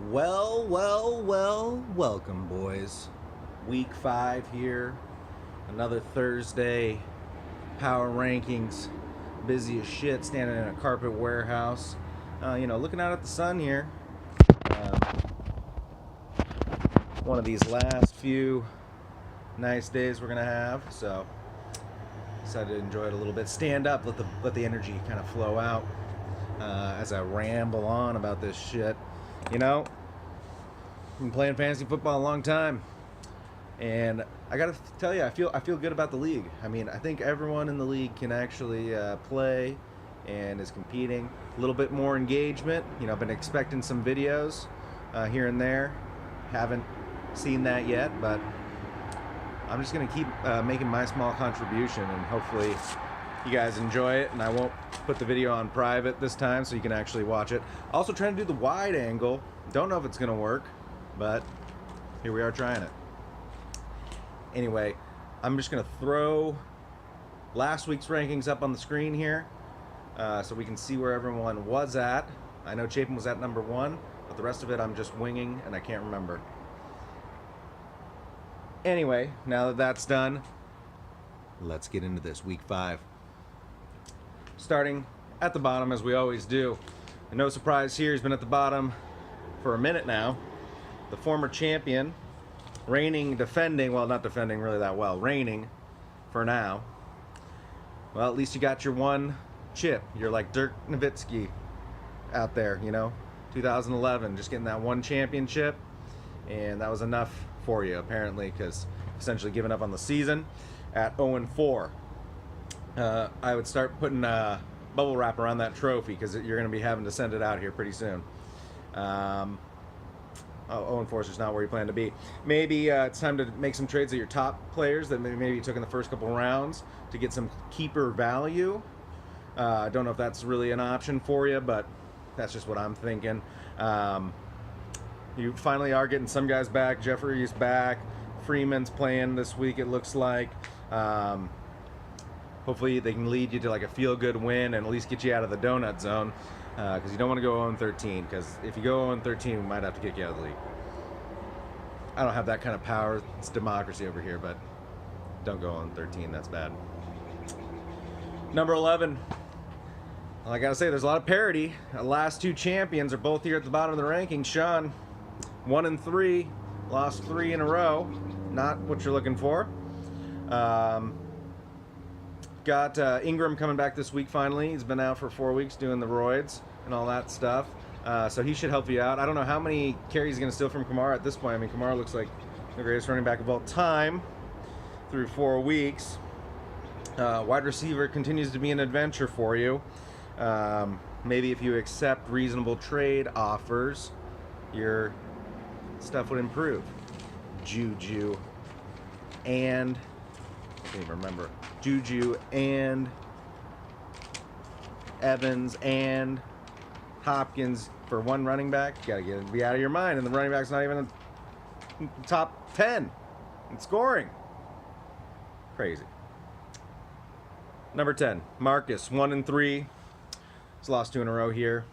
Welcome, boys. Week 5 here. Another Thursday. Power rankings. Busy as shit, standing in a carpet warehouse. Looking out at the sun here. Um, One of these last few nice days we're going to have. So, decided to enjoy it a little bit. Stand up, let the energy kind of flow out as I ramble on about this shit. I've been playing fantasy football a long time, and I gotta tell you, I feel good about the league. I mean, I think everyone in the league can actually play and is competing. A little bit more engagement. I've been expecting some videos here and there. Haven't seen that yet, but I'm just gonna keep making my small contribution, and hopefully you guys enjoy it. And I won't put the video on private this time, so you can actually watch it. Also trying to do the wide angle. Don't know if it's gonna work, but here we are trying it. Anyway, I'm just going to throw last week's rankings up on the screen here so we can see where everyone was at. I know Chapin was at number 1, but the rest of it I'm just winging and I can't remember. Anyway, now that that's done, let's get into this week 5. Starting at the bottom as we always do. And no surprise here, he's been at the bottom for a minute now. The former champion, reigning for now. Well, at least you got your one chip. You're like Dirk Nowitzki out there, 2011, just getting that one championship, and that was enough for you, apparently, because essentially giving up on the season at 0-4. I would start putting bubble wrap around that trophy, because you're going to be having to send it out here pretty soon. 0-4 is just not where you plan to be. Maybe it's time to make some trades of your top players that maybe you took in the first couple rounds to get some keeper value. I don't know if that's really an option for you, but that's just what I'm thinking. You finally are getting some guys back. Jeffrey's back. Freeman's playing this week, it looks like. Hopefully they can lead you to like a feel-good win and at least get you out of the donut zone. Because you don't want to go 0-13, because if you go 0-13, we might have to kick you out of the league. I don't have that kind of power. It's democracy over here, but don't go 0-13. That's bad. Number 11. Well, I gotta say, there's a lot of parity. The last two champions are both here at the bottom of the rankings. Sean, 1-3, lost 3 in a row. Not what you're looking for. Got Ingram coming back this week finally. He's been out for 4 weeks doing the roids and all that stuff. So he should help you out. I don't know how many carries he's going to steal from Kamara at this point. I mean, Kamara looks like the greatest running back of all time through 4 weeks. Wide receiver continues to be an adventure for you. Maybe if you accept reasonable trade offers, your stuff would improve. Juju and... I can't even remember. Juju and Evans and Hopkins for one running back. You gotta be out of your mind, and the running back's not even in the top 10 in scoring. Crazy. Number 10, Marcus, 1-3. He's lost 2 in a row here.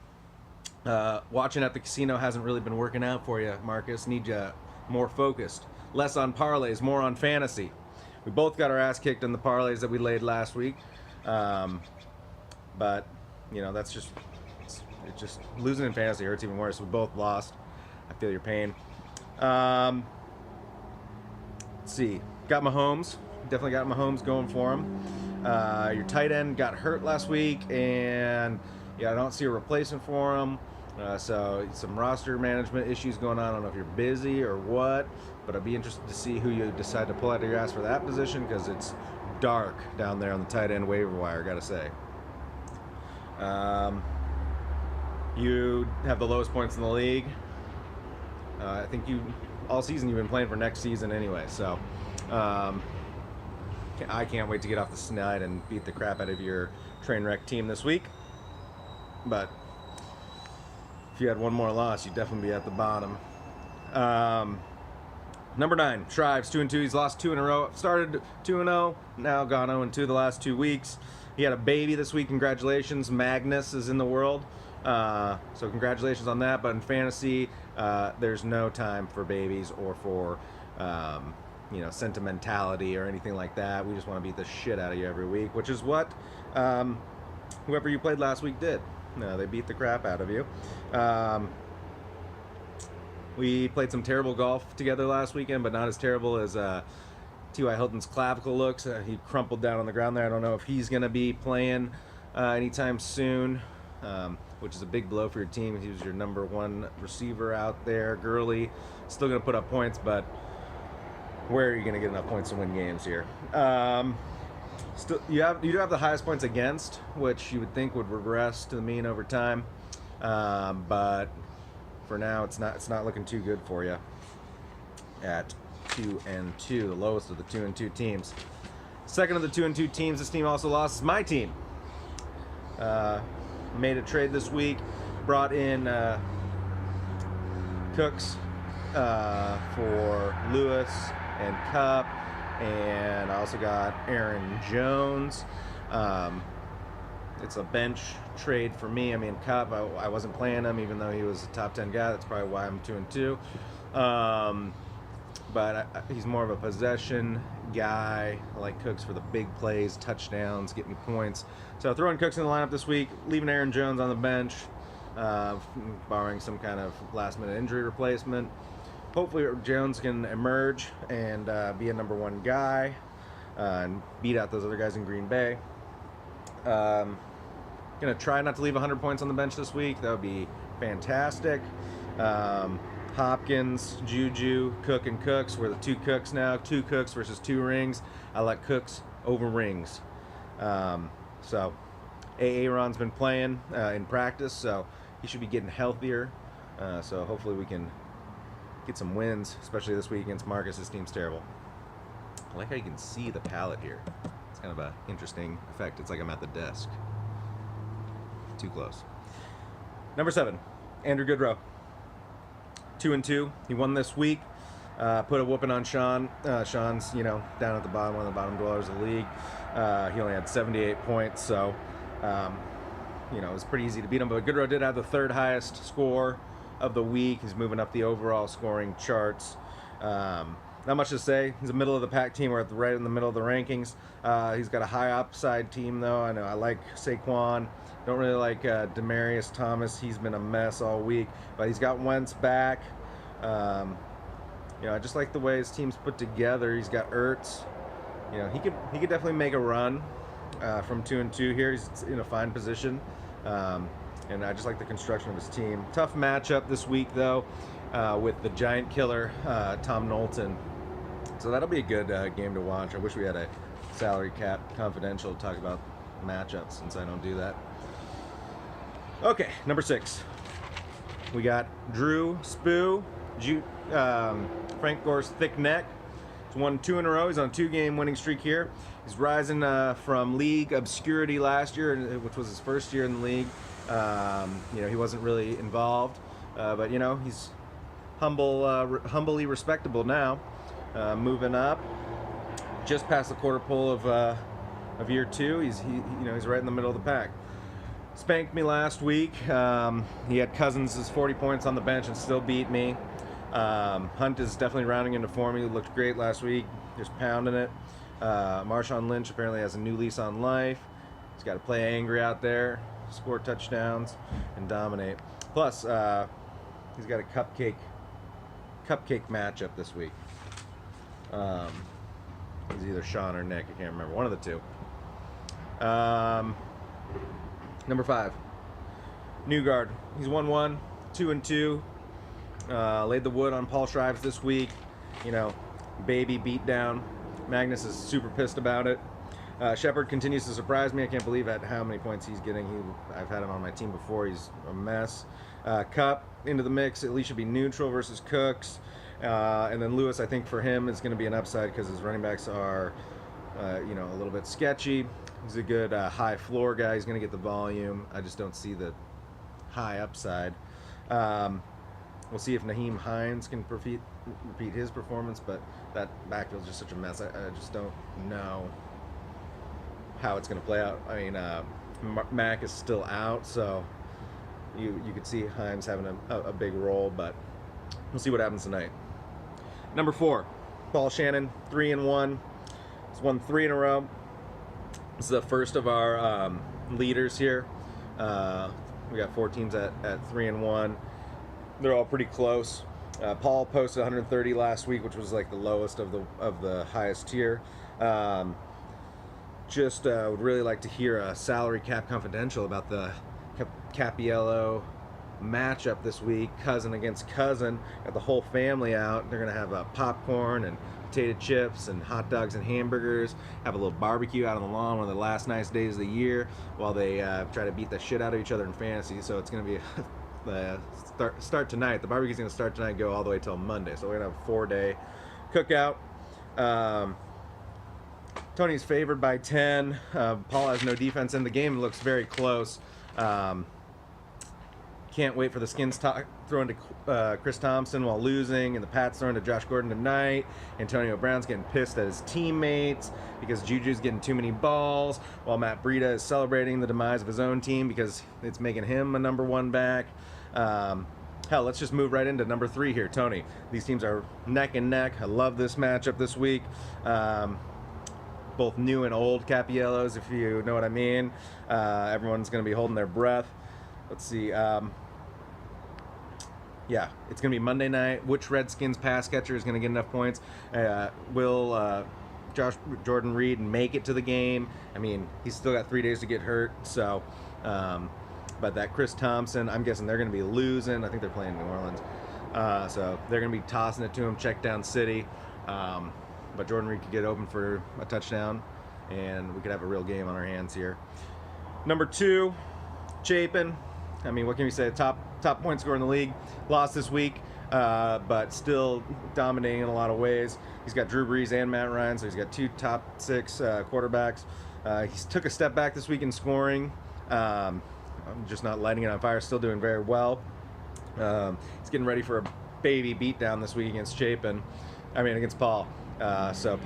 Watching at the casino hasn't really been working out for you, Marcus. Need you more focused. Less on parlays, more on fantasy. We both got our ass kicked in the parlays that we laid last week. But, that's just losing in fantasy hurts even worse. We both lost. I feel your pain. Let's see. Got Mahomes. Definitely got Mahomes going for him. Your tight end got hurt last week, and I don't see a replacement for him. So some roster management issues going on. I don't know if you're busy or what, but I'd be interested to see who you decide to pull out of your ass for that position, because it's dark down there on the tight end waiver wire, gotta say. You have the lowest points in the league. I think all season you've been playing for next season anyway, so I can't wait to get off the snide and beat the crap out of your train wreck team this week. But if you had one more loss, you'd definitely be at the bottom. Number 9, Shrives, 2-2. He's lost 2 in a row. Started 2-0, now gone 0-2 the last 2 weeks. He had a baby this week. Congratulations. Magnus is in the world. So congratulations on that. But in fantasy, there's no time for babies or for sentimentality or anything like that. We just want to beat the shit out of you every week, which is what whoever you played last week did. No, they beat the crap out of you. We played some terrible golf together last weekend, but not as terrible as T.Y. Hilton's clavicle looks. He crumpled down on the ground there. I don't know if he's going to be playing anytime soon, which is a big blow for your team. He was your number one receiver out there. Gurley still going to put up points, but where are you going to get enough points to win games here? Still, you do have the highest points against, which you would think would regress to the mean over time, but for now it's not looking too good for you at 2-2, the lowest of the 2-2 teams. Second of the 2-2 teams, this team also lost, is my team. Made a trade this week, brought in Cooks for Lewis and Kupp, and I also got Aaron Jones. It's a bench trade for me. I mean, Kupp, I wasn't playing him, even though he was a top 10 guy. That's probably why I'm 2-2. But he's more of a possession guy. I like Cooks for the big plays, touchdowns, get me points. So throwing Cooks in the lineup this week, leaving Aaron Jones on the bench, barring some kind of last-minute injury replacement. Hopefully Jones can emerge and be a number one guy and beat out those other guys in Green Bay. Gonna try not to leave 100 points on the bench this week. That would be fantastic. Hopkins, Juju, Cook, and Cooks. We're the 2 Cooks now. 2 Cooks versus 2 Rings. I like Cooks over Rings. So Aaron's been playing in practice, so he should be getting healthier. So hopefully we can get some wins, especially this week against Marcus. His team's terrible. I like how you can see the palette here. It's kind of an interesting effect. It's like I'm at the desk. Too close. Number 7, Andrew Goodrow. 2-2. He won this week. Put a whooping on Sean. Sean's, down at the bottom, one of the bottom dwellers of the league. He only had 78 points, so, it was pretty easy to beat him. But Goodrow did have the 3rd highest score of the week. He's moving up the overall scoring charts. Not much to say. He's a middle of the pack team. We're right in the middle of the rankings. He's got a high upside team, though. I know I like Saquon. Don't really like Demaryius Thomas. He's been a mess all week, but he's got Wentz back. I just like the way his team's put together. He's got Ertz. He could definitely make a run from 2-2 here. He's in a fine position, and I just like the construction of his team. Tough matchup this week, though, with the giant killer Tom Knowlton. So that'll be a good game to watch. I wish we had a salary cap confidential to talk about matchups, since I don't do that. Okay, number 6. We got Drew Spoo, Frank Gore's thick neck. He's won 2 in a row. He's on a 2-game winning streak here. He's rising from league obscurity last year, which was his first year in the league. He wasn't really involved, but he's humbly respectable now. Moving up, just past the quarter pole of year 2. He's right in the middle of the pack. Spanked me last week. He had Cousins' 40 points on the bench and still beat me. Hunt is definitely rounding into form. He looked great last week, just pounding it. Marshawn Lynch apparently has a new lease on life. He's got to play angry out there, score touchdowns, and dominate. Plus, he's got a cupcake matchup this week. He's either Sean or Nick. I can't remember. One of the 2. Number 5, Newgard. He's 1-1, 2-2. Laid the wood on Paul Shrives this week. Baby beat down. Magnus is super pissed about it. Shepard continues to surprise me. I can't believe at how many points he's getting. I've had him on my team before. He's a mess. Kupp into the mix. At least should be neutral versus Cooks. And then Lewis, I think for him, is going to be an upside because his running backs are, a little bit sketchy. He's a good high floor guy. He's going to get the volume. I just don't see the high upside. We'll see if Nyheim Hines can repeat his performance, but that backfield's just such a mess. I just don't know how it's going to play out. I mean, Mac is still out, so you could see Himes having a big role, but we'll see what happens tonight. Number 4, Paul Shannon, 3-1. He's won 3 in a row. This is the first of our leaders here. We got 4 teams at 3-1. They're all pretty close. Paul posted 130 last week, which was like the lowest of the highest tier. Would really like to hear a Salary Cap Confidential about the Capiello matchup this week. Cousin against cousin. Got the whole family out. They're gonna have popcorn and potato chips and hot dogs and hamburgers. Have a little barbecue out on the lawn, one of the last nice days of the year, while they try to beat the shit out of each other in fantasy. So it's gonna be start tonight. The barbecue's gonna start tonight, go all the way till Monday. So we're gonna have a 4-day cookout. Tony's favored by 10. Paul has no defense in the game. It looks very close. Can't wait for the Skins throwing to Chris Thompson while losing, and the Pats throwing to Josh Gordon tonight. Antonio Brown's getting pissed at his teammates because Juju's getting too many balls, while Matt Breida is celebrating the demise of his own team because it's making him a number 1 back. Hell, let's just move right into number 3 here, Tony. These teams are neck and neck. I love this matchup this week. Both new and old Capiellos, if you know what I mean. Everyone's going to be holding their breath. Let's see. Yeah, it's going to be Monday night. Which Redskins pass catcher is going to get enough points? Will Josh Jordan Reed make it to the game? I mean, he's still got 3 days to get hurt. So, but that Chris Thompson, I'm guessing they're going to be losing. I think they're playing New Orleans. So they're going to be tossing it to him, check down city. But Jordan Reed could get open for a touchdown, and we could have a real game on our hands here. Number 2, Chapin. I mean, what can we say? Top point scorer in the league. Lost this week, but still dominating in a lot of ways. He's got Drew Brees and Matt Ryan, so he's got 2 top 6 quarterbacks. He took a step back this week in scoring. I'm just not lighting it on fire. Still doing very well. He's getting ready for a baby beatdown this week against against Paul. So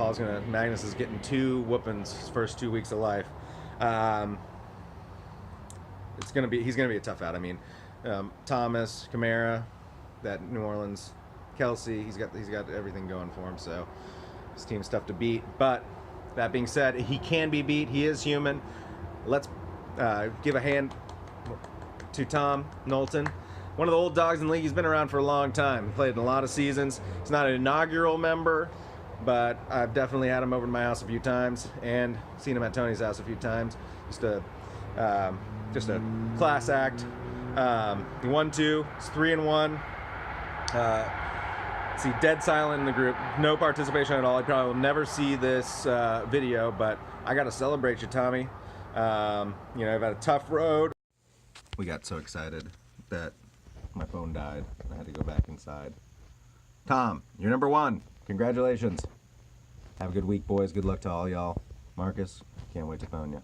Magnus is getting 2 whoopings his first 2 weeks of life. He's gonna be a tough out. I mean, Thomas, Kamara, that New Orleans, Kelsey, he's got everything going for him. So his team's tough to beat. But that being said, he can be beat. He is human. Let's give a hand to Tom Knowlton. One of the old dogs in the league. He's been around for a long time. He played in a lot of seasons. He's not an inaugural member, but I've definitely had him over to my house a few times and seen him at Tony's house a few times. Just a class act. He won 2. It's 3-1. See, dead silent in the group. No participation at all. I probably will never see this video, but I got to celebrate you, Tommy. I've had a tough road. We got so excited that my phone died. I had to go back inside. Tom, you're number 1. Congratulations. Have a good week, boys. Good luck to all y'all. Marcus, can't wait to phone you.